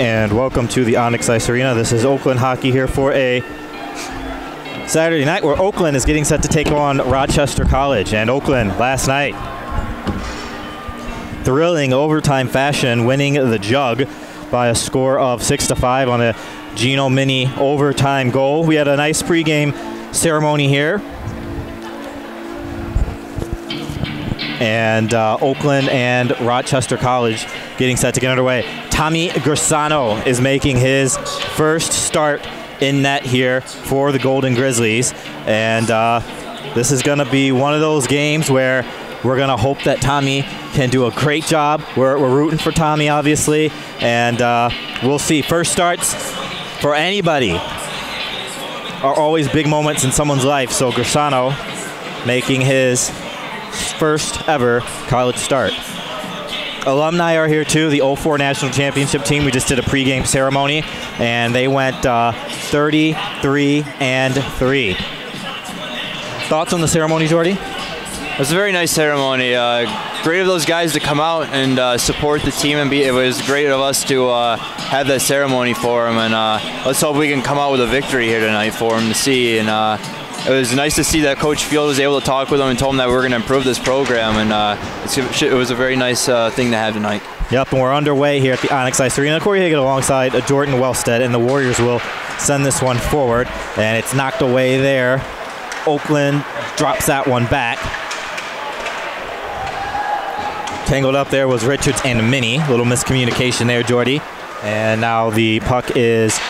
and welcome to the Onyx Ice Arena. This is Oakland hockey here for a Saturday night where Oakland is getting set to take on Rochester College. And Oakland last night, thrilling overtime fashion, winning the jug by a score of 6-5 on a Gino Mini overtime goal. We had a nice pregame ceremony here. And Oakland and Rochester College getting set to get underway. Tommy Grisano is making his first start in net here for the Golden Grizzlies. And this is going to be one of those games where we're going to hope that Tommy can do a great job. We're rooting for Tommy, obviously. And we'll see. First starts for anybody are always big moments in someone's life. So Grisano making his first ever college start. Alumni are here too, the 04 National Championship team. We just did a pregame ceremony, and they went 33-3. Thoughts on the ceremony, Jordy? It was a very nice ceremony. Great of those guys to come out and support the team, and it was great of us to have that ceremony for them. And let's hope we can come out with a victory here tonight for them to see. And it was nice to see that Coach Field was able to talk with them and told them that we're going to improve this program, and it was a very nice thing to have tonight. Yep, and we're underway here at the Onyx Ice Arena. Corey Hagan alongside Jordan Wellstead, and the Warriors will send this one forward, and it's knocked away there. Oakland drops that one back. Tangled up there was Richards and Minnie. A little miscommunication there, Jordy. And now the puck is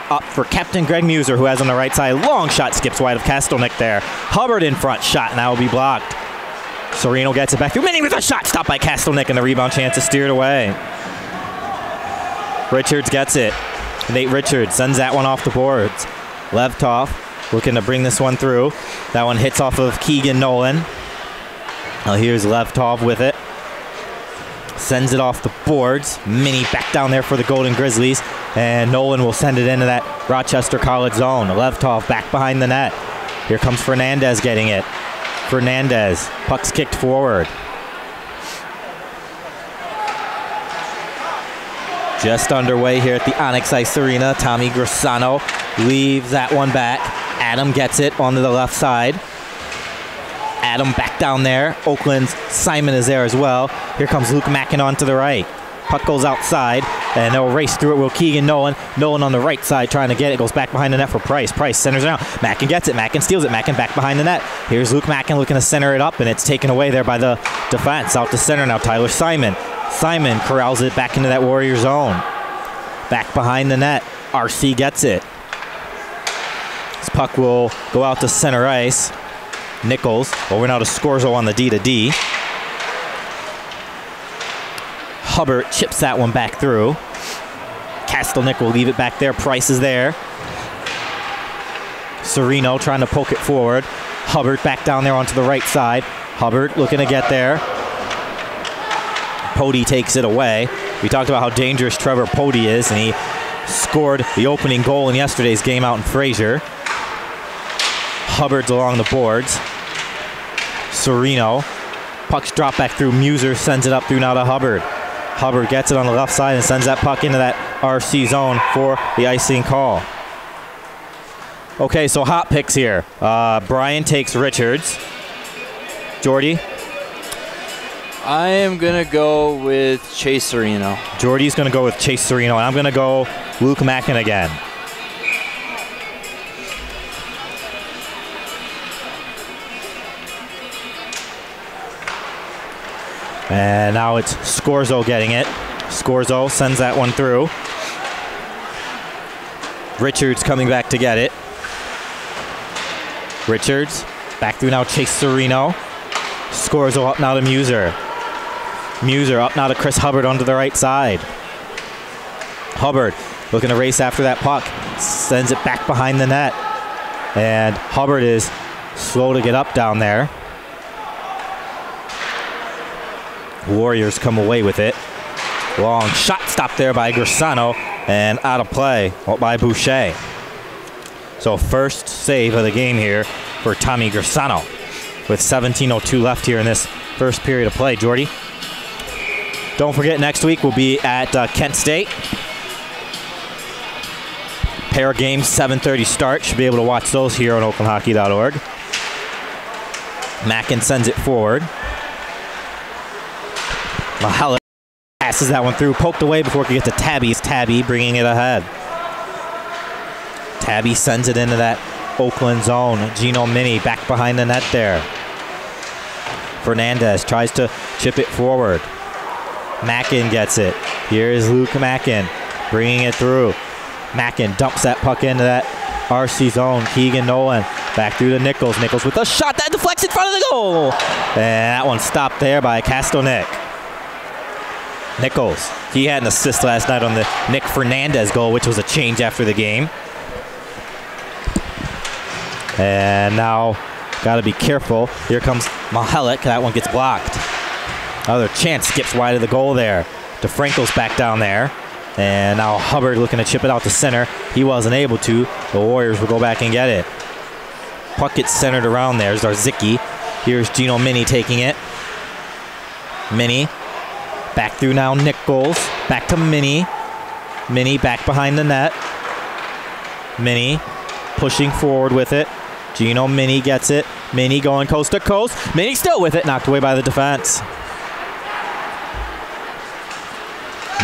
up for Captain Greg Muser, who has on the right side. Long shot, skips wide of Kastelnik there. Hubbard in front, shot, and that will be blocked. Sereno gets it back through. Minnie with a shot, stopped by Kastelnik, and the rebound chance is steered away. Richards gets it. Nate Richards sends that one off the boards. Levtov looking to bring this one through. That one hits off of Keegan Nolan. Now here's Levtov with it. Sends it off the boards. Minnie back down there for the Golden Grizzlies. And Nolan will send it into that Rochester College zone. Levtov back behind the net. Here comes Fernandez getting it. Fernandez, puck's kicked forward. Just underway here at the Onyx Ice Arena. Tommy Grisano leaves that one back. Adam gets it onto the left side. Adam back down there. Oakland's Simon is there as well. Here comes Luke Mackin on to the right. Puck goes outside, and they'll race through it with Keegan Nolan. Nolan on the right side trying to get it. Goes back behind the net for Price. Price centers it out. Mackin gets it. Mackin steals it. Mackin back behind the net. Here's Luke Mackin looking to center it up, and it's taken away there by the defense. Out to center now, Tyler Simon. Simon corrals it back into that Warrior zone. Back behind the net. RC gets it. This puck will go out to center ice. Nichols over now to Scorzo on the D-to-D. Hubbard chips that one back through. Kastelnik will leave it back there. Price is there. Sereno trying to poke it forward. Hubbard back down there onto the right side. Hubbard looking to get there. Pody takes it away. We talked about how dangerous Trevor Pody is, and he scored the opening goal in yesterday's game out in Fraser. Hubbard's along the boards. Sereno. Puck's dropped back through. Muser sends it up through now to Hubbard. Hubbard gets it on the left side and sends that puck into that RC zone for the icing call. Okay, so hot picks here. Brian takes Richards. Jordy? I am going to go with Chase Sereno. Jordy's going to go with Chase Sereno, and I'm going to go Luke Mackin again. And now it's Scorzo getting it. Scorzo sends that one through. Richards coming back to get it. Richards back through now, Chase Sereno. Scorzo up now to Muser. Muser up now to Chris Hubbard onto the right side. Hubbard looking to race after that puck. Sends it back behind the net. And Hubbard is slow to get up down there. Warriors come away with it. Long shot stopped there by Grisano and out of play by Boucher. So first save of the game here for Tommy Grisano with 17:02 left here in this first period of play. Jordy? Don't forget, next week we'll be at Kent State. pair of games, 7:30 start. Should be able to watch those here on oaklandhockey.org. Mackin sends it forward. Mahalik passes that one through, poked away before it could get to Tabby. It's Tabby bringing it ahead. Tabby sends it into that Oakland zone. Gino Mini back behind the net there. Fernandez tries to chip it forward. Mackin gets it. Here is Luke Mackin bringing it through. Mackin dumps that puck into that RC zone. Keegan Nolan back through to Nichols. Nichols with a shot that deflects in front of the goal. And that one stopped there by Kastonik. Nichols, he had an assist last night on the Nick Fernandez goal, which was a change after the game. And now, got to be careful. Here comes Mahalik. That one gets blocked. Another chance, skips wide of the goal there. DeFranco's back down there. And now Hubbard looking to chip it out to center. He wasn't able to. The Warriors will go back and get it. Puck gets centered around there. There's Zarzicki. Here's Gino Mini taking it. Mini. Back through now Nichols. Back to Mini. Mini back behind the net. Mini pushing forward with it. Gino Mini gets it. Mini going coast to coast. Mini still with it. Knocked away by the defense.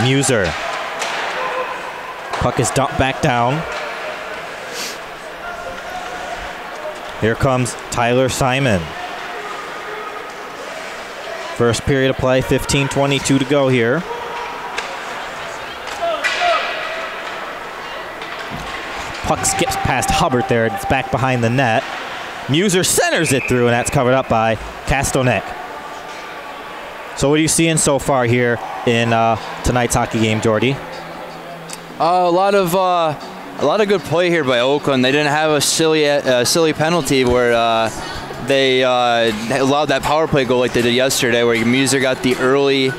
Muser. Puck is dumped back down. Here comes Tyler Simon. First period of play, 15:22 to go here. Puck skips past Hubbard there. It's back behind the net. Muser centers it through, and that's covered up by Kastonik. So what are you seeing so far here in tonight's hockey game, Jordy? A lot of good play here by Oakland. They didn't have a silly penalty where they allowed that power play goal like they did yesterday, where Muser got the early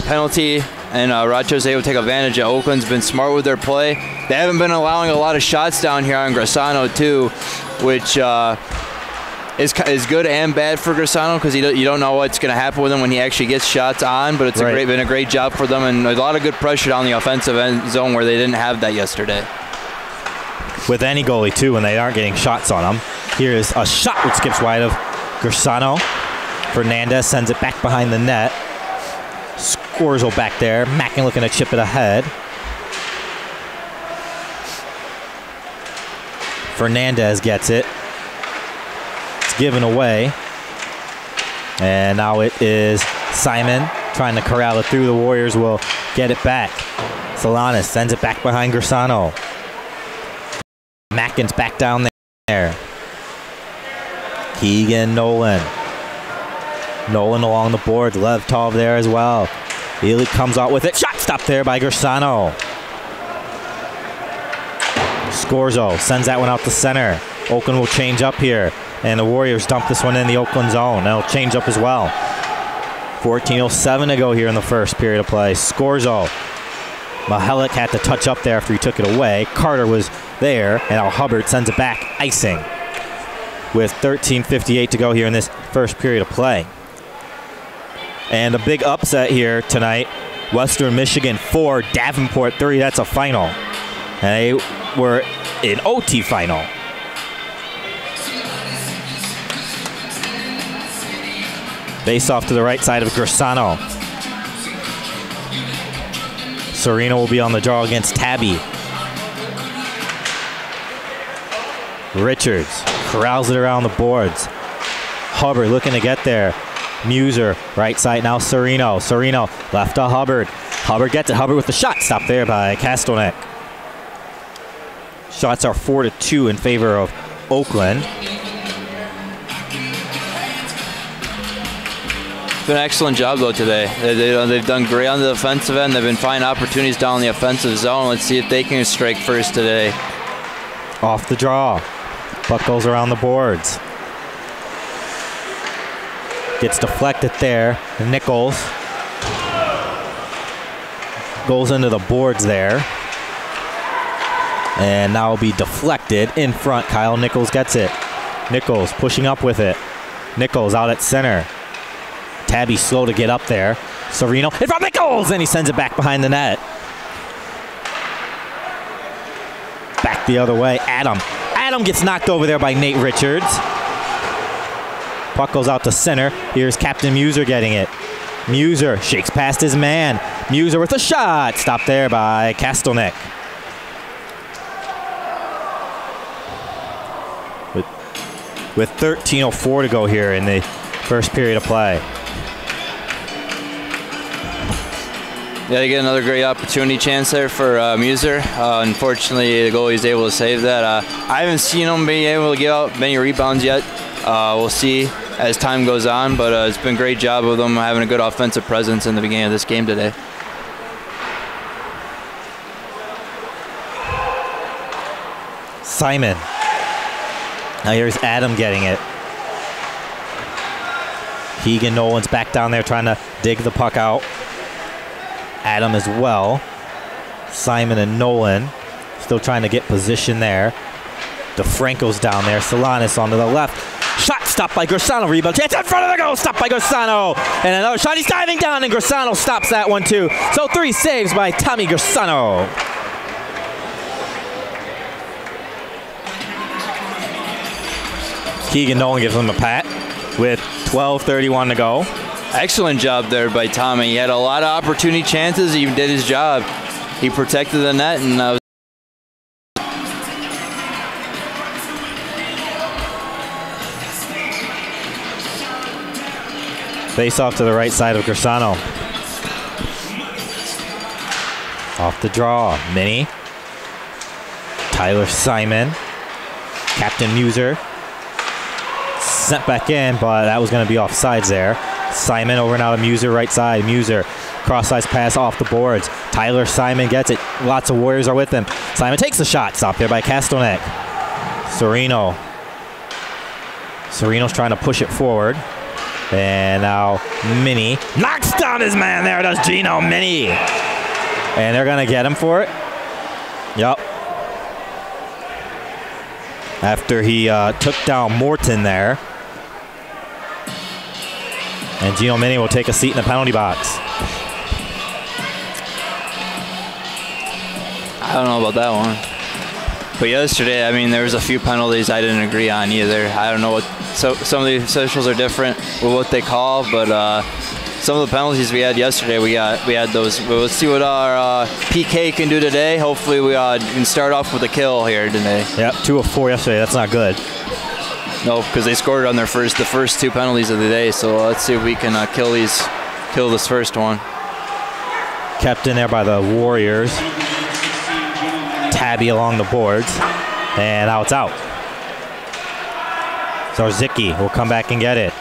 penalty and Rochester was able to take advantage of. Oakland's been smart with their play. They haven't been allowing a lot of shots down here on Grassano too, which is good and bad for Grassano because you don't know what's going to happen with him when he actually gets shots on, but it's been a great job for them, and a lot of good pressure down the offensive end zone where they didn't have that yesterday. With any goalie too, when they aren't getting shots on them. Here is a shot which skips wide of Grassano. Fernandez sends it back behind the net. Scorzo back there. Mackin looking to chip it ahead. Fernandez gets it. It's given away. And now it is Simon trying to corral it through. The Warriors will get it back. Solanas sends it back behind Grassano. Mackin's back down there. Keegan Nolan. Nolan along the boards. Lev Tov there as well. Ely comes out with it. Shot stopped there by Grassano. Scorzo sends that one out the center. Oakland will change up here. And the Warriors dump this one in the Oakland zone. That'll change up as well. 14:07 to go here in the first period of play. Scorzo. Mahalik had to touch up there after he took it away. Carter was there. And now Hubbard sends it back. Icing. With 13:58 to go here in this first period of play. And a big upset here tonight. Western Michigan 4, Davenport 3. That's a final. And they were in OT final. Face off to the right side of Grassano. Serena will be on the draw against Tabby. Richards corrals it around the boards. Hubbard looking to get there. Muser, right side now Sereno. Sereno left to Hubbard. Hubbard gets it. Hubbard with the shot. Stopped there by Kastonik. Shots are 4-2 in favor of Oakland. It's been an excellent job though today. They've done great on the defensive end. They've been finding opportunities down in the offensive zone. Let's see if they can strike first today. Off the draw. Puck goes around the boards. Gets deflected there. Nichols goes into the boards there. And now will be deflected in front. Kyle Nichols gets it. Nichols pushing up with it. Nichols out at center. Tabby slow to get up there. Sereno in front of Nichols, and he sends it back behind the net. back the other way. Adam gets knocked over there by Nate Richards. Puck goes out to center. Here's Captain Muser getting it. Muser shakes past his man. Muser with a shot. Stopped there by Kastelnik. With 13:04 to go here in the first period of play. Yeah, they get another great opportunity chance there for Muser. Unfortunately, the goalie's able to save that. I haven't seen him be able to give out many rebounds yet. We'll see as time goes on, but it's been a great job of them having a good offensive presence in the beginning of this game today. Simon. Now here's Adam getting it. Keegan Nolan's back down there trying to dig the puck out. Adam as well. Simon and Nolan still trying to get position there. DeFranco's down there. Solanas onto the left. Shot stopped by Grisano. Rebound chance in front of the goal. Stopped by Grisano. And another shot. He's diving down, and Grisano stops that one too. So 3 saves by Tommy Grisano. Keegan Nolan gives him a pat with 12:31 to go. Excellent job there by Tommy. He had a lot of opportunity chances. He did his job. He protected the net, and face off to the right side of Grisano. Off the draw, Mini. Tyler Simon. Captain Muser. Sent back in, but that was going to be offsides there. Simon over now to Muser, right side. Muser, cross-ice pass off the boards. Tyler Simon gets it. Lots of Warriors are with him. Simon takes the shot. Stopped there by Kastelnik. Serino. Serino's trying to push it forward. And now Mini knocks down his man there. Does Gino Mini. And they're going to get him for it. Yup. After he took down Morton there. And Gino Mini will take a seat in the penalty box. I don't know about that one. But yesterday, I mean, there was a few penalties I didn't agree on either. I don't know what, so some of the officials are different with what they call, but some of the penalties we had yesterday, we had those. We'll see what our PK can do today. Hopefully we can start off with a kill here today. Yep, 2 of 4 yesterday. That's not good. No, because they scored on the first 2 penalties of the day. So let's see if we can kill this first one. Kept in there by the Warriors. Tabby along the boards, and now it's out. Zarzicki will come back and get it.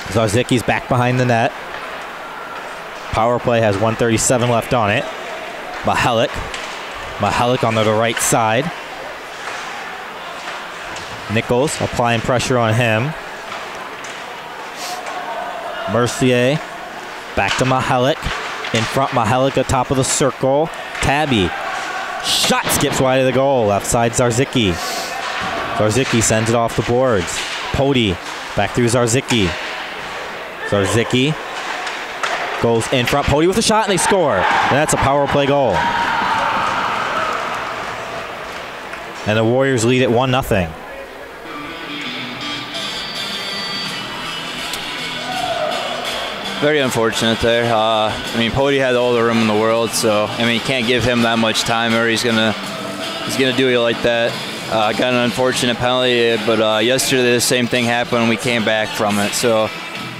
Zarzicki's back behind the net. Power play has 1:37 left on it. Mahalik on the right side. Nichols applying pressure on him. Mercier back to Mahalik. In front, Mahalik at top of the circle. Tabby. Shot skips wide of the goal. Left side, Zarzicki. Zarzicki sends it off the boards. Pody back through Zarzicki. Zarzicki goes in front. Pody with a shot, and they score. And that's a power play goal. And the Warriors lead it 1-0. Very unfortunate there. I mean, Pody had all the room in the world, so I mean, you can't give him that much time, or he's gonna do it like that. Got an unfortunate penalty, but yesterday the same thing happened. We came back from it, so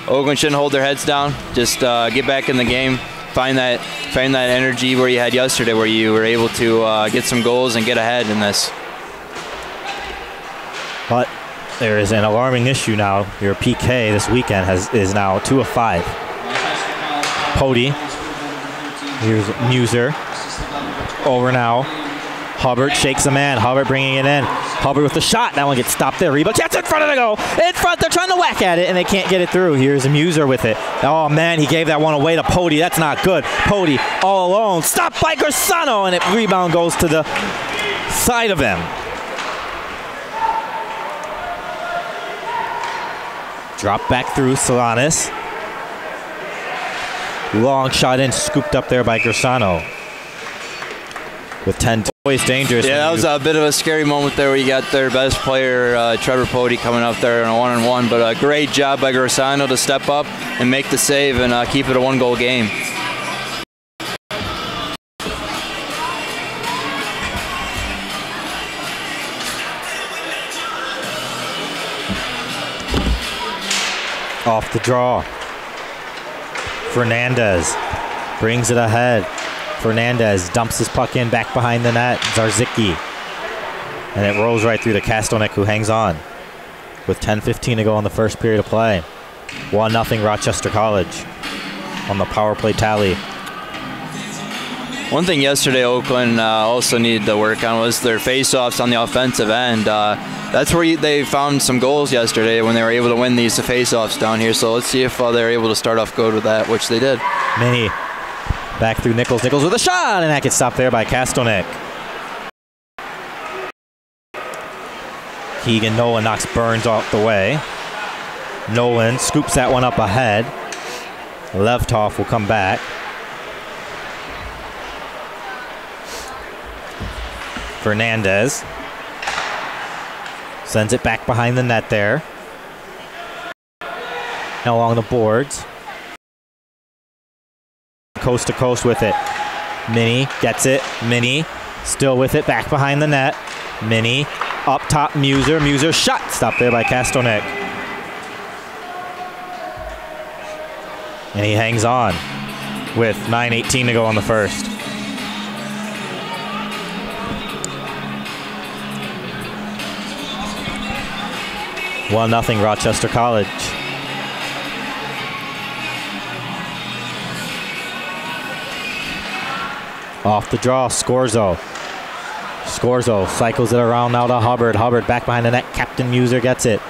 Oakland shouldn't hold their heads down. Just get back in the game, find that energy where you had yesterday, where you were able to get some goals and get ahead in this. But there is an alarming issue now. Your PK this weekend is now 2 of 5. Pody. Here's Muser. Over now. Hubbard shakes a man. Hubbard bringing it in. Hubbard with the shot. That one gets stopped there. Rebound. Chance in front of the goal. In front. They're trying to whack at it, and they can't get it through. Here's Muser with it. Oh, man. He gave that one away to Pody. That's not good. Pody all alone. Stopped by Grisano, and it rebound goes to the side of him. Drop back through Solanas. Long shot in, scooped up there by Grisano. With 10, always dangerous. Yeah, that was a bit of a scary moment there where you got their best player, Trevor Pody, coming up there in a one-on-one. But a great job by Grisano to step up and make the save and keep it a one-goal game. Off the draw. Fernandez brings it ahead. Fernandez dumps his puck in back behind the net. Zarzicki. And it rolls right through to Kastonik, who hangs on. With 10:15 to go in the first period of play. 1-0 Rochester College on the power play tally. One thing yesterday Oakland also needed to work on was their face-offs on the offensive end. That's where they found some goals yesterday when they were able to win these face-offs down here. So let's see if they're able to start off good with that, which they did. Mini back through Nichols. Nichols with a shot, and that gets stopped there by Kastonik. Keegan Nolan knocks Burns off the way. Nolan scoops that one up ahead. Levtov will come back. Fernandez sends it back behind the net there. Now along the boards. Coast to coast with it. Mini gets it. Mini still with it, back behind the net. Mini up top, Muser. Muser shot, stopped there by Kastonik. And he hangs on with 9:18 to go on the first. One 0 Rochester College. Off the draw, Scorzo. Scorzo cycles it around now to Hubbard. Hubbard back behind the net. Captain Muser gets it.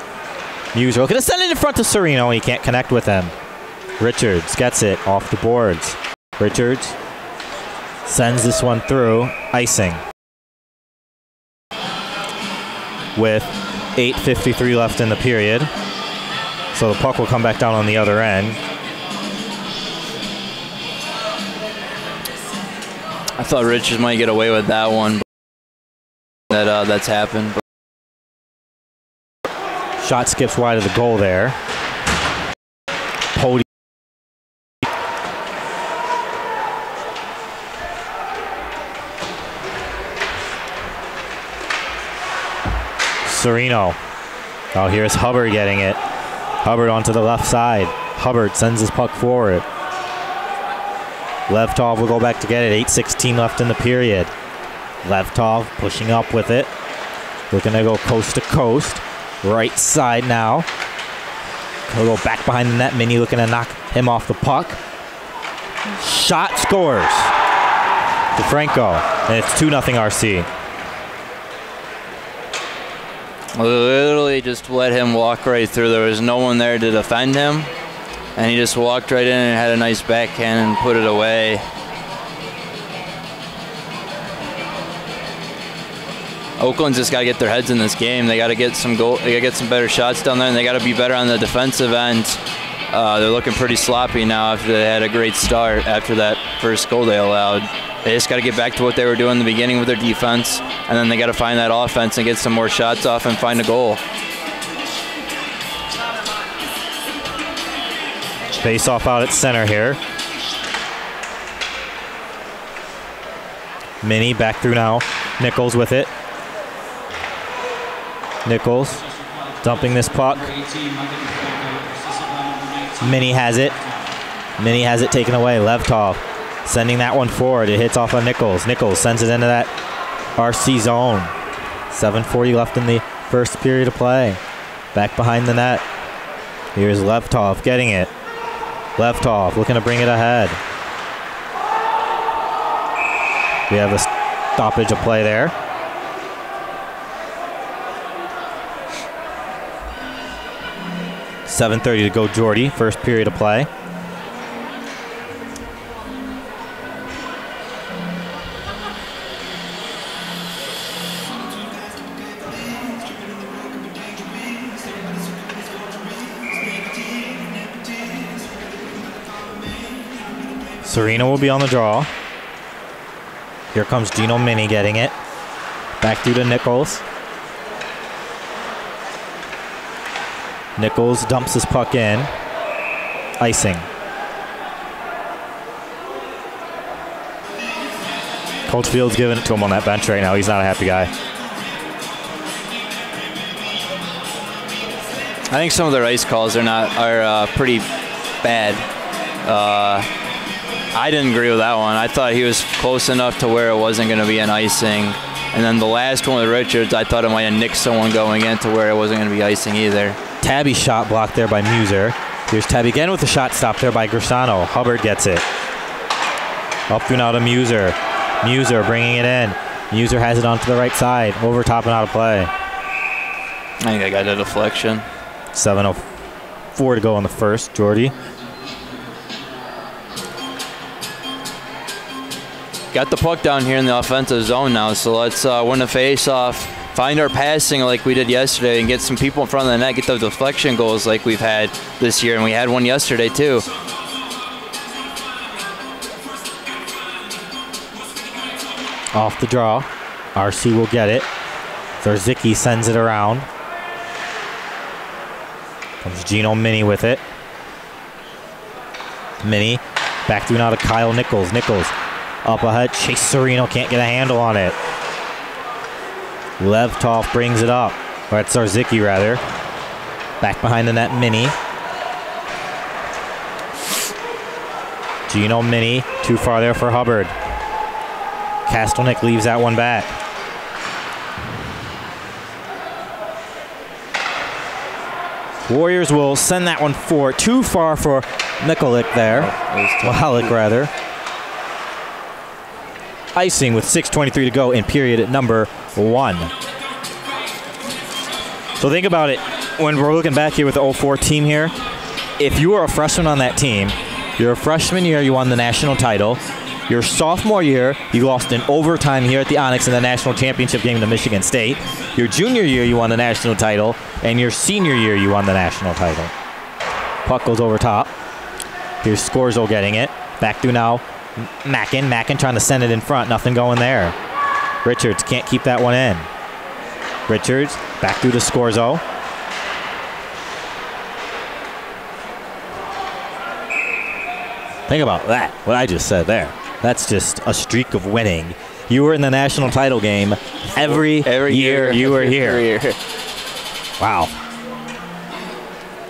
Muser looking to send it in front to Serino. He can't connect with him. Richards gets it off the boards. Richards sends this one through. Icing. With 8:53 left in the period. So the puck will come back down on the other end. I thought Richards might get away with that one. That's happened. Shot skips wide of the goal there. Pody. Serino. Oh, here's Hubbard getting it. Hubbard onto the left side. Hubbard sends his puck forward. Levtov will go back to get it. 8:16 left in the period. Levtov pushing up with it. Looking to go coast to coast. Right side now. He'll go back behind the net. Mini looking to knock him off the puck. Shot, scores. DeFranco. And it's 2-0 RC. Literally just let him walk right through. There was no one there to defend him. And he just walked right in and had a nice backhand and put it away. Oakland's just got to get their heads in this game. They got to get some goal. They got to get some better shots down there, and they got to be better on the defensive end. They're looking pretty sloppy now after they had a great start after that first goal they allowed. They just got to get back to what they were doing in the beginning with their defense, and then they got to find that offense and get some more shots off and find a goal. Face off out at center here. Mini back through now. Nichols with it. Nichols dumping this puck. Mini has it. Mini has it taken away. Levtov sending that one forward. It hits off of Nichols. Nichols sends it into that RC zone. 7:40 left in the first period of play. Back behind the net. Here's Levtov getting it. Levtov looking to bring it ahead. We have a stoppage of play there. .7:30 to go, Jordy. First period of play. Serena will be on the draw. Here comes Gino Mini getting it. Back through to Nichols. Nichols dumps his puck in. Icing. Coach Fields giving it to him on that bench right now. He's not a happy guy. I think some of their ice calls are pretty bad. I didn't agree with that one. I thought he was close enough to where it wasn't going to be an icing. And then the last one with Richards, I thought it might have nicked someone going in to where it wasn't going to be icing either. Tabby shot blocked there by Muser. Here's Tabby again with the shot stop there by Grisano. Hubbard gets it. Up through now to Muser. Muser bringing it in. Muser has it onto the right side. Over top and out of play. I think I got a deflection. 7:04 to go in the first. Jordy. Got the puck down here in the offensive zone now, so let's win the face-off, find our passing like we did yesterday, and get some people in front of the net, get the deflection goals like we've had this year, and we had one yesterday too. Off the draw. RC will get it. Zarzicki sends it around. Comes Gino Mini with it. Mini back through now to Kyle Nichols. Nichols up ahead. Chase Sereno can't get a handle on it. Levtov brings it up. Or that's Zarzicki rather. Back behind the net, Mini. Gino Mini too far there for Hubbard. Kastelnik leaves that one back. Warriors will send that one too far for Mikulik there. Mihalik rather. Icing with 6:23 to go in period number 1. So think about it. When we're looking back here with the 04 team here, if you were a freshman on that team, your freshman year you won the national title. Your sophomore year, you lost in overtime here at the Onyx in the national championship game to Michigan State. Your junior year, you won the national title. And your senior year, you won the national title. Puck goes over top. Here's Scorzo getting it. Back through now, Mackin. Mackin trying to send it in front. Nothing going there. Richards can't keep that one in. Richards back through to Scorzo. Think about that, what I just said there. That's just a streak of winning. You were in the national title game every year you were here. Wow.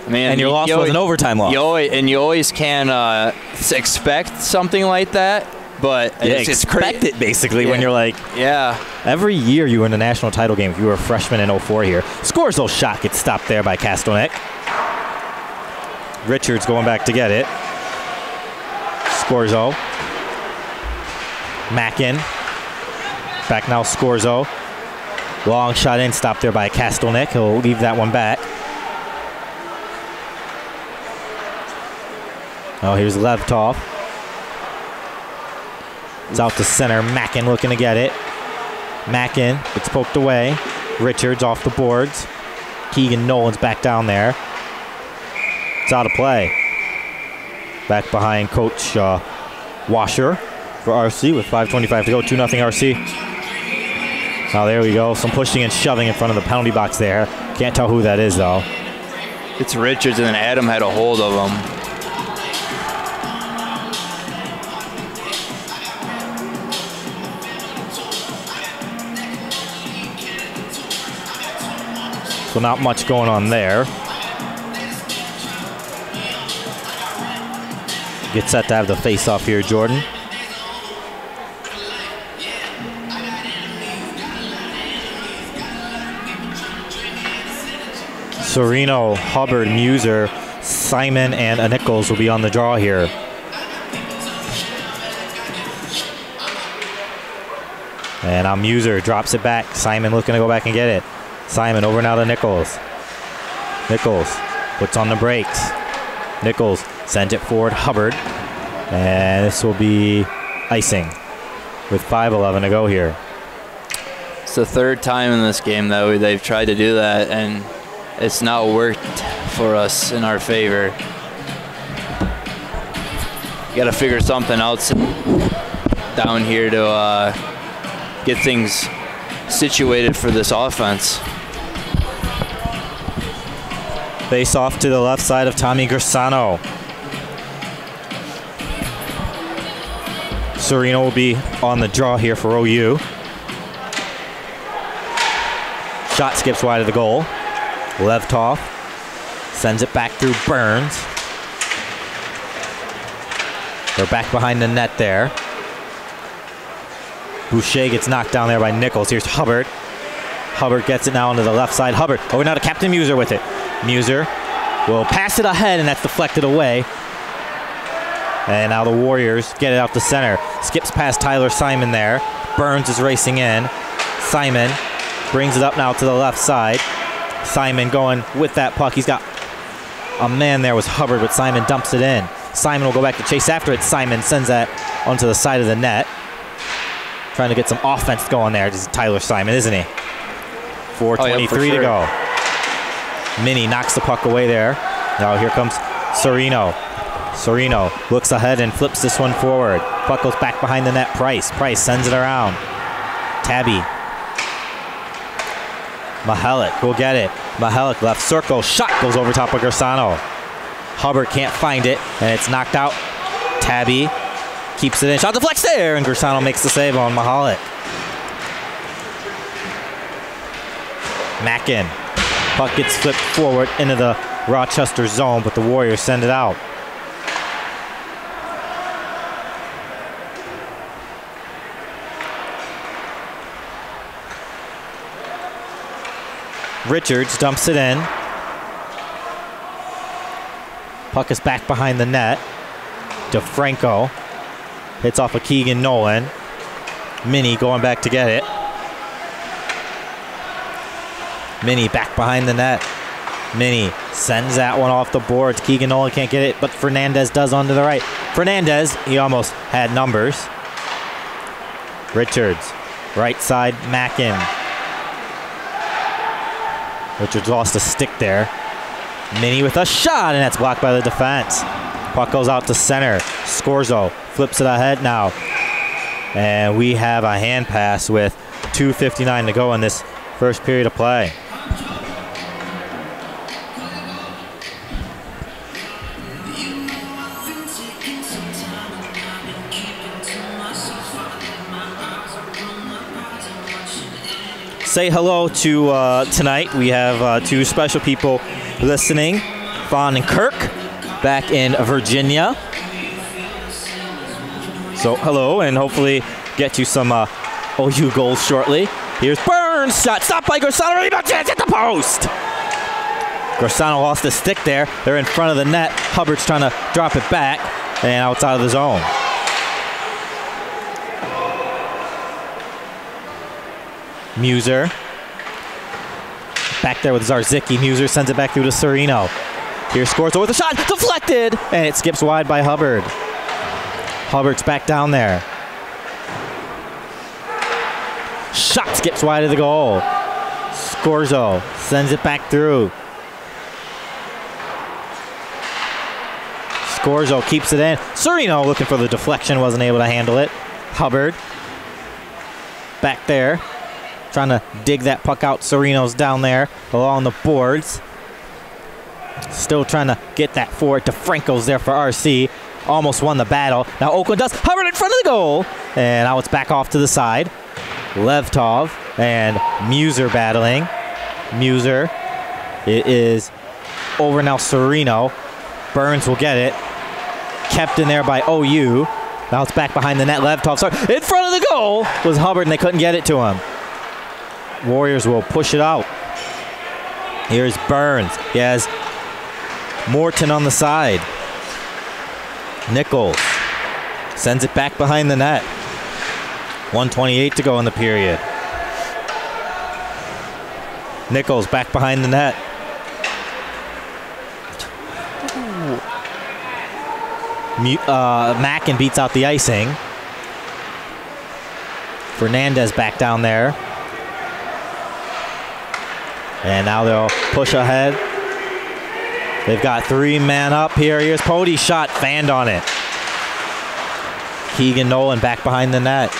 Man, and your loss was an overtime loss. You always can expect something like that, but it's expect it basically when you're like, yeah. Every year you were in the national title game if you were a freshman in 04 here. Scorzo shot gets stopped there by Kastelnik. Richards going back to get it. Scorzo. Mackin. Back now Scorzo. Long shot in, stopped there by Kastelnik. He'll leave that one back. Oh, here's Levtov. It's out to center. Mackin looking to get it. Mackin, it's poked away. Richards off the boards. Keegan Nolan's back down there. It's out of play. Back behind Coach Washer for RC with 5:25 to go. 2-0 RC. Oh, there we go. Some pushing and shoving in front of the penalty box there. Can't tell who that is, though. It's Richards, and then Adam had a hold of him. So not much going on there. Get set to have the face-off here, Jordan. Sereno, Hubbard, Muser, Simon, and Nichols will be on the draw here. And now Muser drops it back. Simon looking to go back and get it. Simon over now to Nichols. Nichols puts on the brakes. Nichols sends it forward, Hubbard. And this will be icing with 5:11 to go here. It's the third time in this game that they've tried to do that, and it's not worked for us in our favor. got to figure something else down here to get things situated for this offense. Face off to the left side of Tommy Grisano. Serino will be on the draw here for OU. Shot skips wide of the goal. Levtov sends it back through Burns. They're back behind the net there. Boucher gets knocked down there by Nichols. Here's Hubbard. Hubbard gets it now onto the left side. Hubbard over now to Captain Muser with it. Muser will pass it ahead, and that's deflected away. And now the Warriors get it out to center. Skips past Tyler Simon there. Burns is racing in. Simon brings it up now to the left side. Simon going with that puck. He's got a man there was Hubbard, but Simon dumps it in. Simon will go back to chase after it. Simon sends that onto the side of the net. Trying to get some offense going there. This is Tyler Simon, isn't he? 4:23 to go. Minnie knocks the puck away there. Now here comes Serino. Serino looks ahead and flips this one forward. Puck goes back behind the net. Price sends it around. Tabby. Mahalik will get it. Mahalik left circle. Shot goes over top of Grisano. Hubbard can't find it, and it's knocked out. Tabby keeps it in. Shot deflects there, and Grisano makes the save on Mahalik. Mackin. Puck gets flipped forward into the Rochester zone, but the Warriors send it out. Richards dumps it in. Puck is back behind the net. DeFranco hits off of Keegan Nolan. Minnie going back to get it. Minnie back behind the net. Minnie sends that one off the boards. Keegan Nolan can't get it, but Fernandez does onto the right. Fernandez, he almost had numbers. Richards, right side, Mackin. Richards lost a stick there. Minnie with a shot, and that's blocked by the defense. Puck goes out to center. Scorzo flips it ahead now. And we have a hand pass with 2:59 to go in this first period of play. Say hello to tonight. We have two special people listening. Fawn and Kirk back in Virginia. So hello, and hopefully get you some OU goals shortly. Here's Burns, shot stopped by Grisano, rebound chance at the post. Grisano lost the stick there. They're in front of the net. Hubbard's trying to drop it back and outside of the zone. Muser. Back there with Zarzicki. Muser sends it back through to Serino. Here scores with a shot. Deflected. And it skips wide by Hubbard. Hubbard's back down there. Shot skips wide of the goal. Scorzo sends it back through. Scorzo keeps it in. Serino looking for the deflection. Wasn't able to handle it. Hubbard. Back there. Trying to dig that puck out. Serino's down there along the boards. Still trying to get that forward to Franco's there for RC. Almost won the battle. Now Oakland does. Hubbard in front of the goal. And now it's back off to the side. Levtov and Muser battling. Muser. It is over now. Serino. Burns will get it. Kept in there by OU. Now it's back behind the net. Levtov. Sorry. In front of the goal was Hubbard, and they couldn't get it to him. Warriors will push it out. Here's Burns. He has Morton on the side. Nichols sends it back behind the net. 1:28 to go in the period. Nichols back behind the net. Mackin beats out the icing. Fernandez back down there. And now they'll push ahead. They've got three men up here. Here's Pody's shot, fanned on it. Keegan Nolan back behind the net.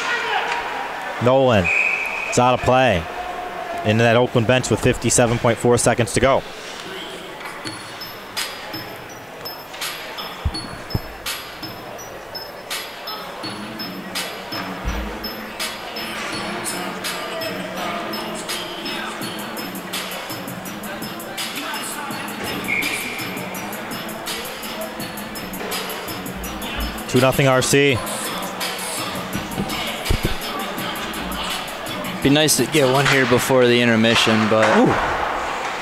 Nolan, it's out of play. Into that Oakland bench with 57.4 seconds to go. Two nothing RC. Be nice to get one here before the intermission, but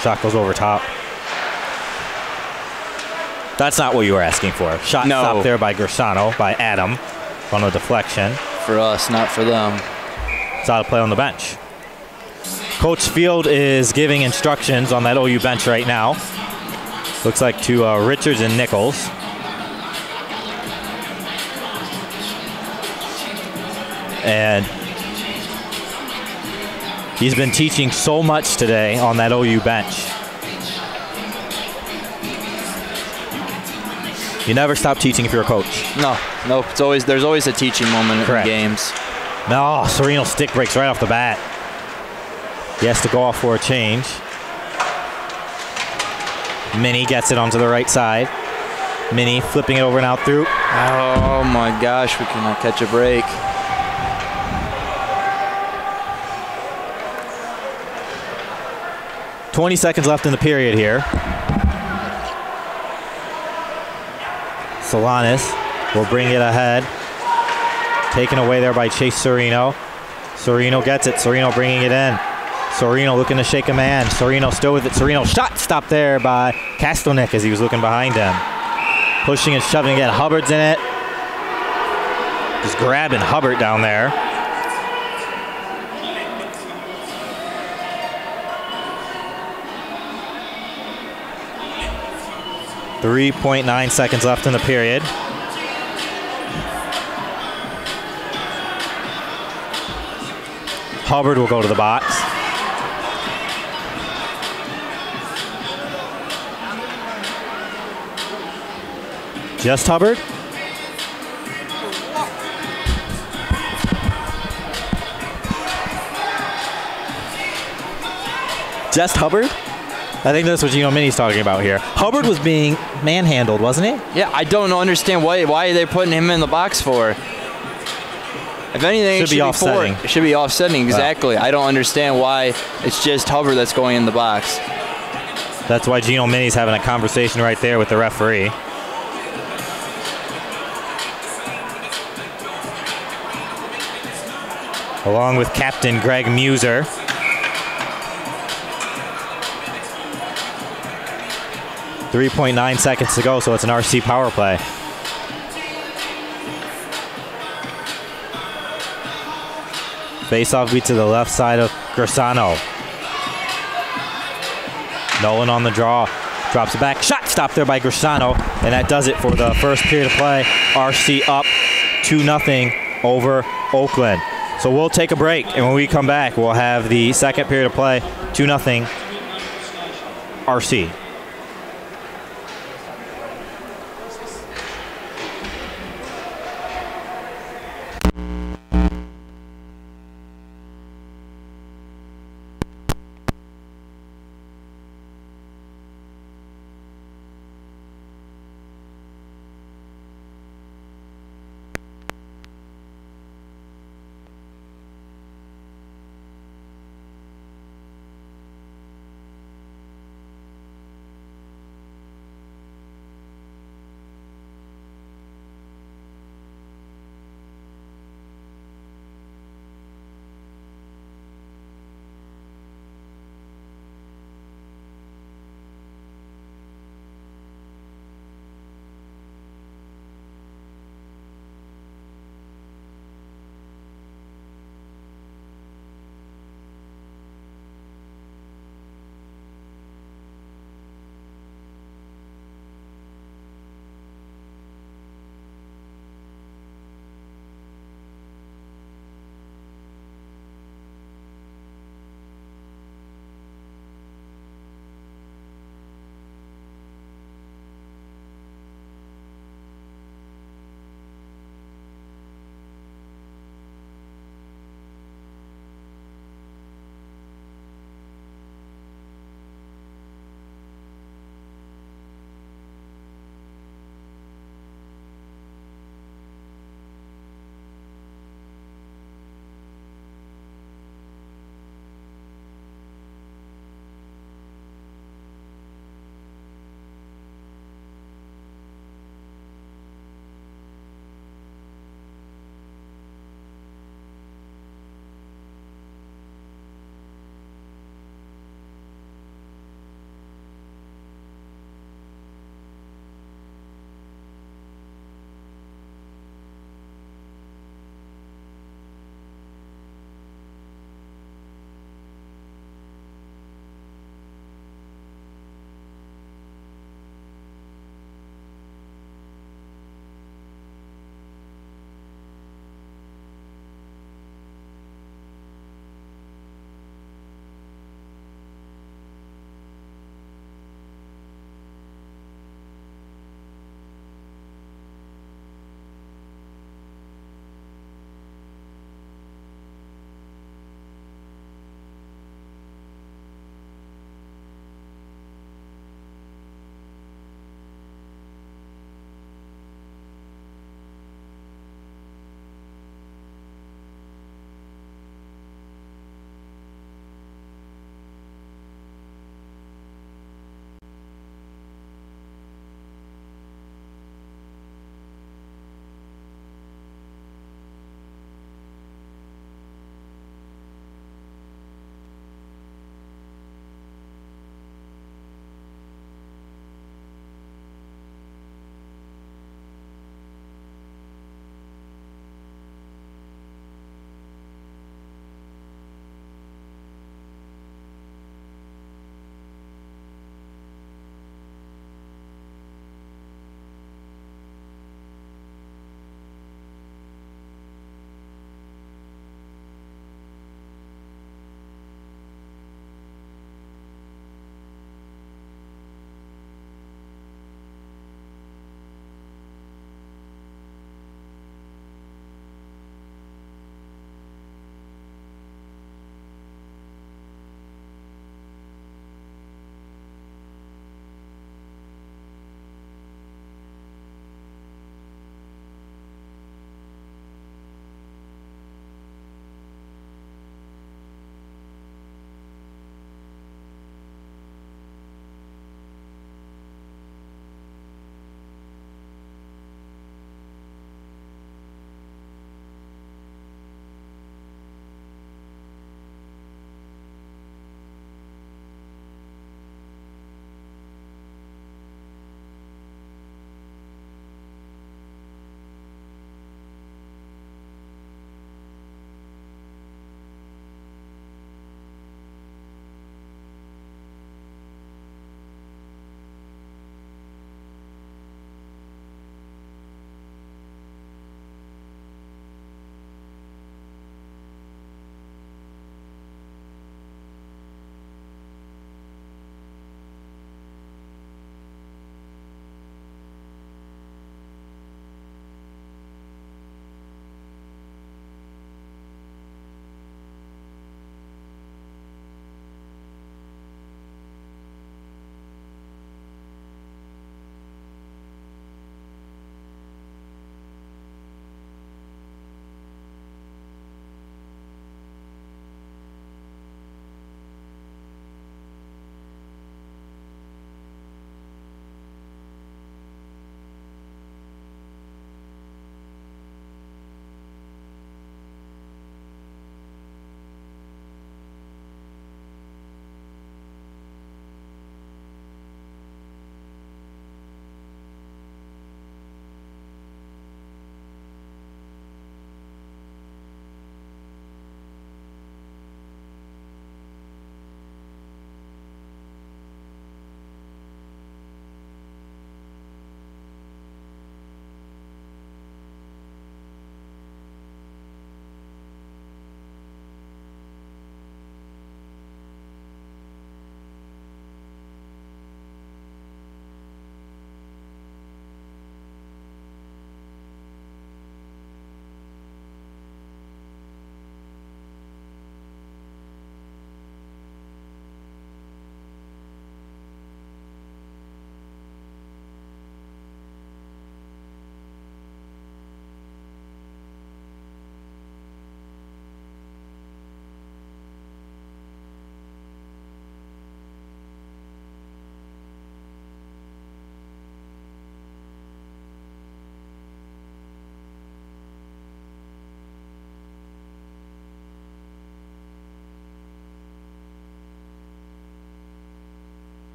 shot goes over top. That's not what you were asking for. Shot stopped there by Gersano, by Adam, on a deflection. For us, not for them. It's out of play on the bench. Coach Field is giving instructions on that OU bench right now. Looks like to Richards and Nichols. And he's been teaching so much today on that OU bench. You never stop teaching if you're a coach. No, there's always a teaching moment in games. No, Sereno stick breaks right off the bat. He has to go off for a change. Minnie gets it onto the right side. Minnie flipping it over and out through. Oh my gosh, we cannot catch a break. .20 seconds left in the period here. Solanas will bring it ahead. Taken away there by Chase Sereno. Sereno gets it. Sereno bringing it in. Sereno looking to shake a man. Sereno still with it. Sereno shot stopped there by Kastelnik as he was looking behind him. Pushing and shoving again. Hubbard's in it. Just grabbing Hubbard down there. .9 seconds left in the period. Hubbard will go to the box. Just Hubbard? Just Hubbard? I think that's what Gino Mini's talking about here. Hubbard was being manhandled, wasn't he? Yeah, I don't understand why they're putting him in the box for. If anything, it should be offsetting. It should be offsetting, exactly. Wow. I don't understand why it's just Hubbard that's going in the box. That's why Gino Mini's having a conversation right there with the referee. Along with Captain Greg Muser. .9 seconds to go, so it's an RC power play. Face-off beat to the left side of Gersano. Nolan on the draw. Drops it back. Shot stopped there by Gersano. And that does it for the first period of play. RC up 2-0 over Oakland. So we'll take a break. And when we come back, we'll have the second period of play. 2-0 RC.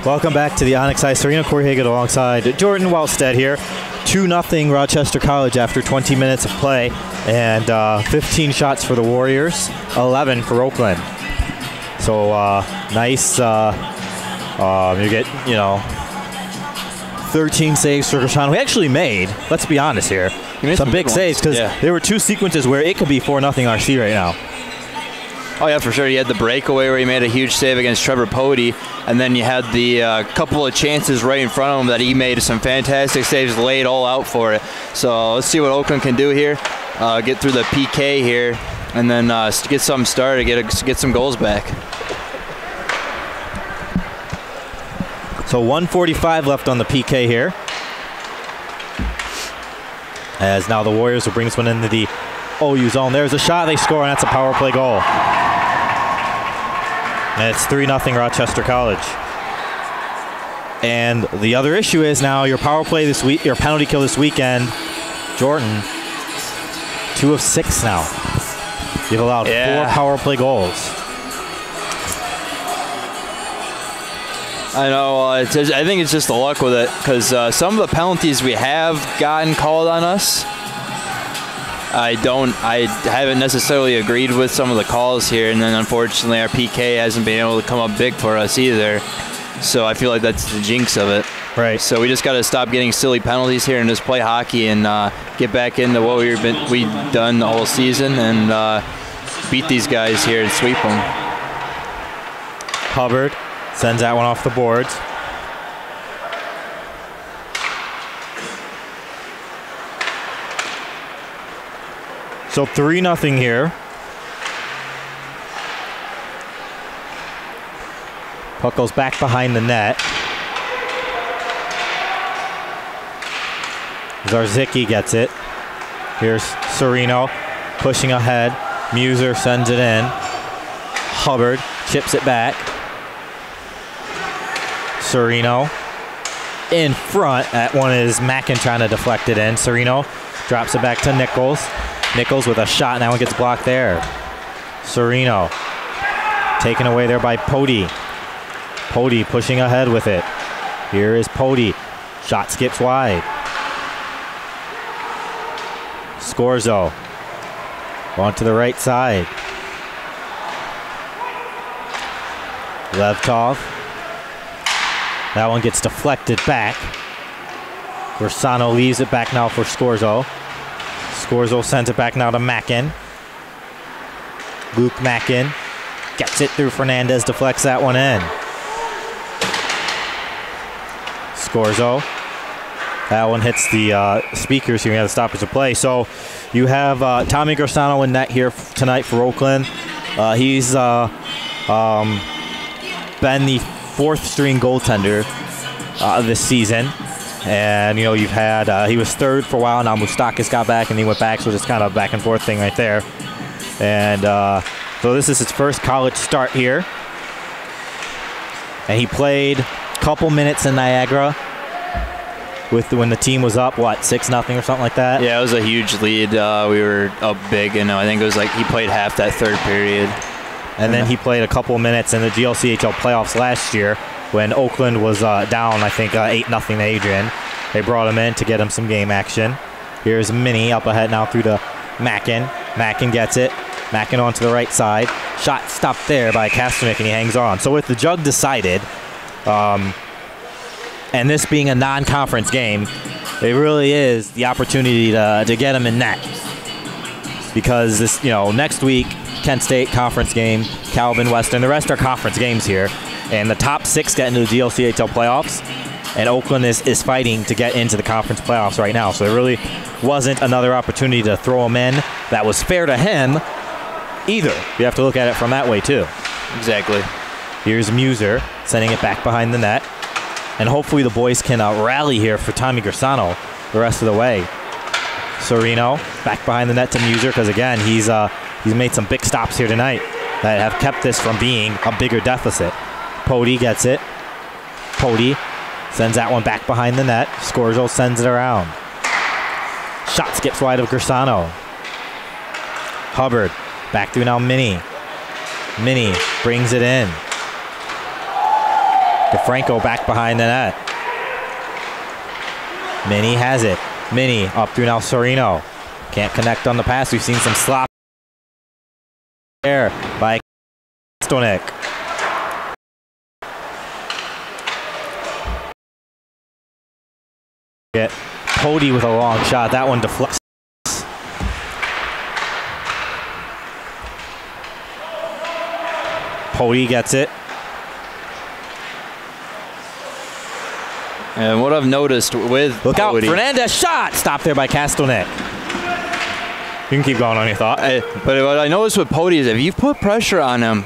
Welcome back to the Onyx Ice Arena. Corey Hagan alongside Jordan Wellstead here. 2-0 Rochester College after 20 minutes of play, and 15 shots for the Warriors, 11 for Oakland. So nice. You get 13 saves for Grosano. We actually made, let's be honest here, some big saves, because there were 2 sequences where it could be 4-0 RC right now. Oh, yeah, for sure. He had the breakaway where he made a huge save against Trevor Pody, and then you had the couple of chances right in front of him that he made some fantastic saves, laid all out for it. So let's see what Oakland can do here, get through the PK here, and then get something started, get some goals back. So 1:45 left on the PK here. As now the Warriors will bring this one into the OU zone. There's a shot, they score, and that's a power play goal. And it's 3-0 Rochester College. And the other issue is now your power play this week, your penalty kill this weekend, Jordan, 2 of 6 now. You've allowed 4 power play goals. I know. I think it's just the luck with it, because some of the penalties we have gotten called on us, I haven't necessarily agreed with some of the calls here, and then unfortunately our PK hasn't been able to come up big for us either. So I feel like that's the jinx of it. Right. So we just got to stop getting silly penalties here and just play hockey and get back into what we've done the whole season and beat these guys here and sweep them. Hubbard sends that one off the boards. So 3-0 here. Puck goes back behind the net. Zarzicki gets it. Here's Serino pushing ahead. Muser sends it in. Hubbard chips it back. Serino in front. That one is Mackin trying to deflect it in. Serino drops it back to Nichols. Nichols with a shot, and that one gets blocked there. Serino taken away there by Pody. Pody pushing ahead with it. Here is Pody. Shot skips wide. Scorzo on to the right side. Levtov. That one gets deflected back. Grosano leaves it back now for Scorzo. Scorzo sends it back now to Mackin. Luke Mackin gets it through Fernandez, deflects that one in. Scorzo. That one hits the speakers here. We have the stoppage of play. So you have Tommy Grosano in net here tonight for Oakland. He's been the 4th string goaltender this season. And, you've had, he was 3rd for a while. Now Moustakis got back and he went back. So just kind of back and forth thing right there. And so this is his first college start here. And he played a couple minutes in Niagara when the team was up, 6-0 or something like that? Yeah, it was a huge lead. We were up big, and I think it was he played half that 3rd period. And then he played a couple minutes in the GLCHL playoffs last year when Oakland was down, I think, 8-0 to Adrian. They brought him in to get him some game action. Here's Minnie up ahead now through to Mackin. Mackin gets it. Mackin onto the right side. Shot stopped there by Kasternick, and he hangs on. So with the jug decided, and this being a non-conference game, it really is the opportunity to get him in net. Because this, next week, Kent State conference game, Calvin Western, the rest are conference games here. And the top 6 get into the GLCHL playoffs. And Oakland is fighting to get into the conference playoffs right now. So there really wasn't another opportunity to throw him in that was fair to him either. You have to look at it from that way too. Exactly. Here's Muser sending it back behind the net. And hopefully the boys can rally here for Tommy Grosano the rest of the way. Serino back behind the net to Muser, because again, he's made some big stops here tonight that have kept this from being a bigger deficit. Pody gets it. Pody sends that one back behind the net. Scorzo sends it around. Shot skips wide of Grosano. Hubbard back through now Minnie. Minnie brings it in. DeFranco back behind the net. Mini has it. Mini up through now Serino. Can't connect on the pass. We've seen some slop there by Stonik. Get Pody with a long shot. That one deflects. Pody gets it. And what I've noticed with Look Pody, out, Fernandez shot! Stopped there by Castelnick. You can keep going on your thought. But what I noticed with Pody is if you put pressure on him,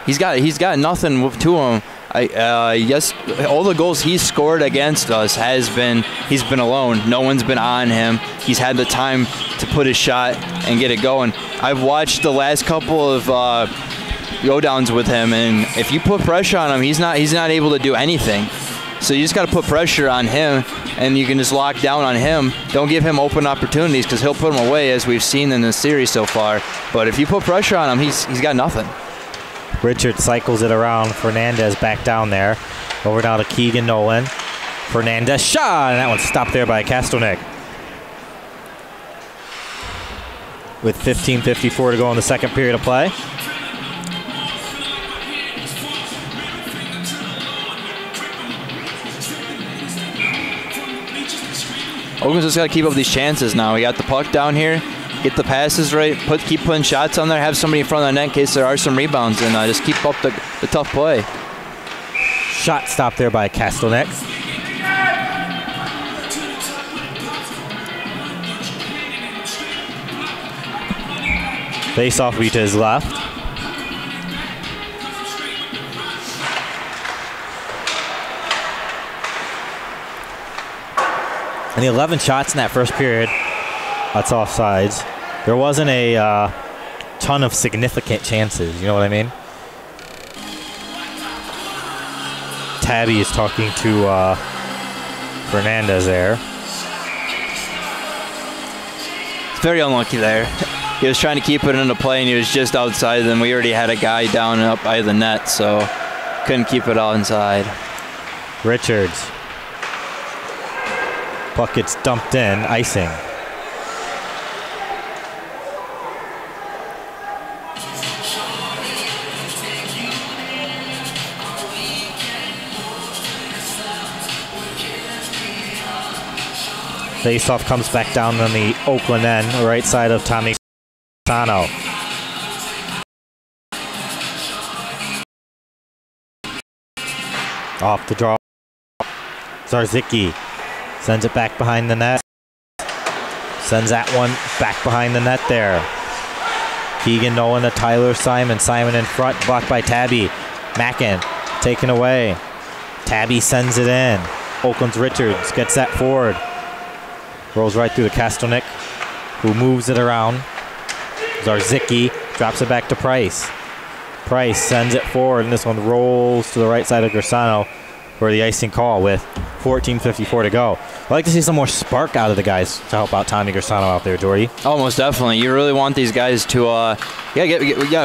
he's got nothing to him. Yes, all the goals he's scored against us he's been alone. No one's been on him. He's had the time to put his shot and get it going. I've watched the last couple of go downs with him, and if you put pressure on him, he's not able to do anything. So you just got to put pressure on him, and you can just lock down on him. Don't give him open opportunities because he'll put them away, as we've seen in the series so far. But if you put pressure on him, he's got nothing. Richard cycles it around. Fernandez back down there. Over now to Keegan Nolan. Fernandez shot, and that one stopped there by Castelnick. With 15:54 to go in the second period of play. Oakland's just got to keep up these chances now. We got the puck down here, get the passes right, keep putting shots on there, have somebody in front of the net in case there are some rebounds, and just keep up the tough play. Shot stopped there by Castelnick. Face-off to his left. And the 11 shots in that first period, that's offsides. There wasn't a ton of significant chances, you know what I mean? Tabby is talking to Fernandez there. It's very unlucky there. He was trying to keep it into play, and he was just outside. Then we already had a guy down and up by the net, so couldn't keep it all inside. Richards. Puck gets dumped in, icing. Faceoff comes back down on the Oakland end, right side of Tommy Sano. Off the draw. Zarzicki sends it back behind the net. Sends that one back behind the net there. Keegan Nolan to Tyler Simon. Simon in front, blocked by Tabby. Mackin taken away. Tabby sends it in. Oakland's Richards gets that forward. Rolls right through to Castelnick, who moves it around. Zarzicki drops it back to Price. Price sends it forward, and this one rolls to the right side of Grisano for the icing call with 14:54 to go. I'd like to see some more spark out of the guys to help out Tommy Grisano out there, Jordy. Oh, most definitely. You really want these guys to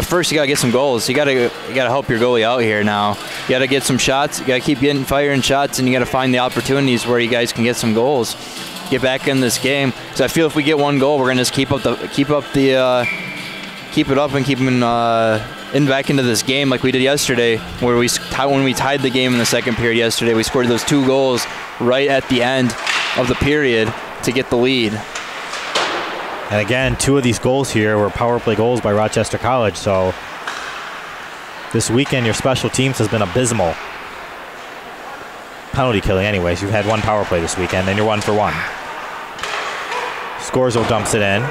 first you gotta get some goals. You gotta help your goalie out here now. You gotta get some shots. You gotta keep getting firing shots, and you gotta find the opportunities where you guys can get some goals. Get back in this game. Because I feel if we get one goal, we're gonna just keep it up and keep them back into this game like we did yesterday, where when we tied the game in the second period yesterday, we scored those 2 goals right at the end of the period to get the lead. And again, 2 of these goals here were power play goals by Rochester College, so this weekend your special teams has been abysmal. Penalty killing anyways. You've had 1 power play this weekend, and you're 1 for 1. Scorzo dumps it in,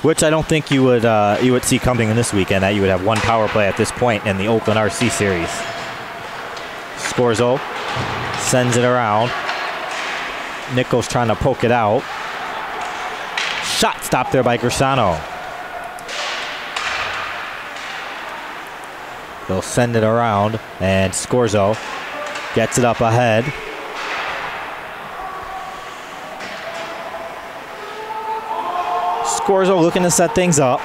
which I don't think you would see coming in this weekend, that you would have 1 power play at this point in the Oakland RC series. Scorzo sends it around. Nichols trying to poke it out. Shot stopped there by Grisano. They'll send it around, and Scorzo gets it up ahead. Scorzo looking to set things up.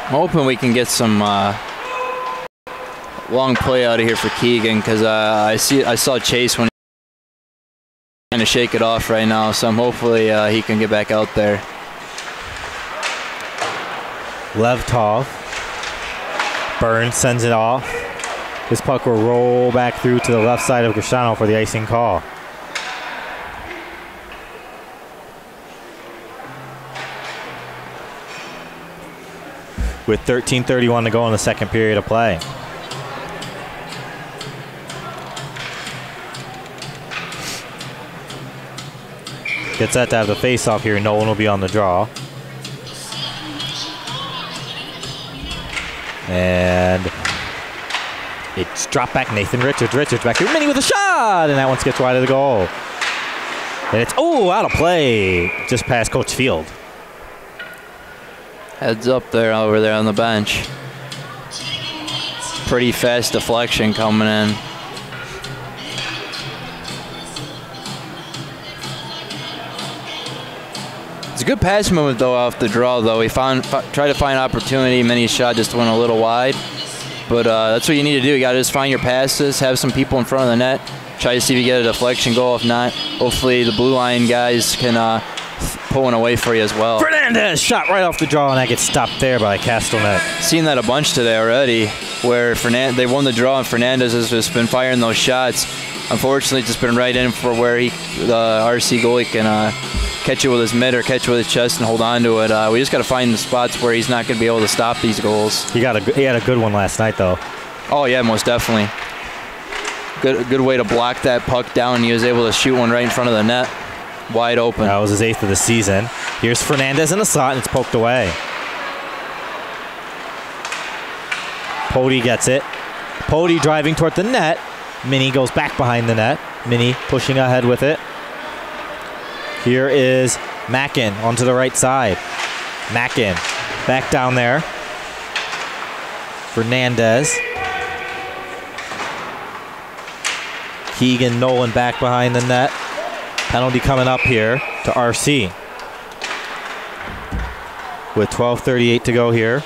I'm hoping we can get some long play out of here for Keegan, because I saw Chase when he trying to shake it off right now, so I'm hopefully he can get back out there. Levtov. Burns sends it off. This puck will roll back through to the left side of Grosano for the icing call. With 13:31 to go in the second period of play. Gets that to have the face-off here. Nolan will be on the draw. And it's dropped back. Nathan Richards. Richards back here. Minnie with a shot! And that one skips wide of the goal. And it's, out of play. Just past Coach Field. Heads up there over there on the bench. Pretty fast deflection coming in. It's a good pass movement though off the draw though. He tried to find opportunity. Minnie's shot just went a little wide. But that's what you need to do. You got to just find your passes, have some people in front of the net, try to see if you get a deflection goal. If not, hopefully the blue line guys can pull one away for you as well. Fernandez shot right off the draw, and that gets stopped there by Castellnet. Seen that a bunch today already, where they won the draw and Fernandez has just been firing those shots. Unfortunately, just been right in for where the RC goalie can catch it with his mitt or catch it with his chest and hold on to it. We just got to find the spots where he's not going to be able to stop these goals. He had a good one last night, though. Oh yeah, most definitely. Good way to block that puck down. He was able to shoot one right in front of the net, wide open. That was his 8th of the season. Here's Fernandez in the slot, and it's poked away. Pody gets it. Pody driving toward the net. Minnie goes back behind the net. Minnie pushing ahead with it. Here is Mackin onto the right side. Mackin back down there. Fernandez. Keegan Nolan back behind the net. Penalty coming up here to RC. With 12:38 to go here.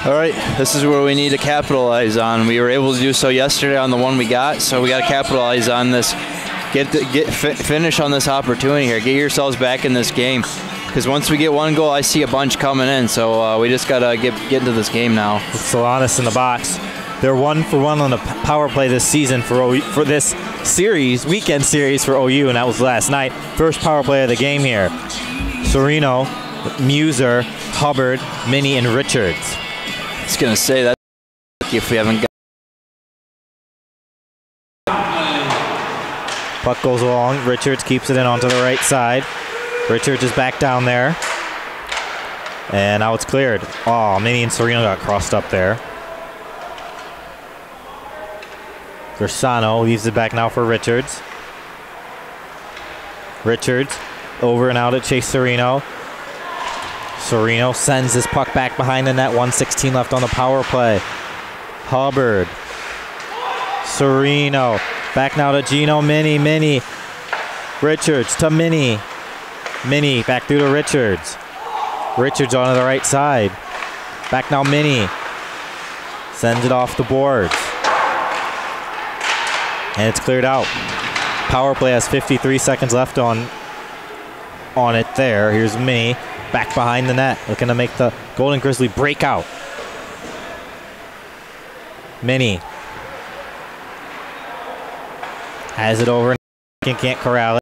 All right, this is where we need to capitalize on. We were able to do so yesterday on the one we got, so we got to capitalize on this. Finish on this opportunity here. Get yourselves back in this game, because once we get one goal, I see a bunch coming in. So we just got to get into this game now. Solanas in the box. They're 1 for 1 on the power play this season for this weekend series for OU, and that was last night. First power play of the game here. Serino, Muser, Hubbard, Minnie, and Richards. I was going to say that if we haven't got. Puck goes along. Richards keeps it in onto the right side. Richards is back down there. And now it's cleared. Oh, Minnie and Serino got crossed up there. Grosano leaves it back now for Richards. Richards over and out at Chase Serino. Serino sends this puck back behind the net. 1:16 left on the power play. Hubbard. Serino. Back now to Gino. Minnie. Richards to Minnie. Minnie back through to Richards. Richards onto the right side. Back now Minnie. Sends it off the boards. And it's cleared out. Power play has 53 seconds left on it there. Here's Minnie. Back behind the net, looking to make the Golden Grizzly break out. Minnie has it over and can't corral it.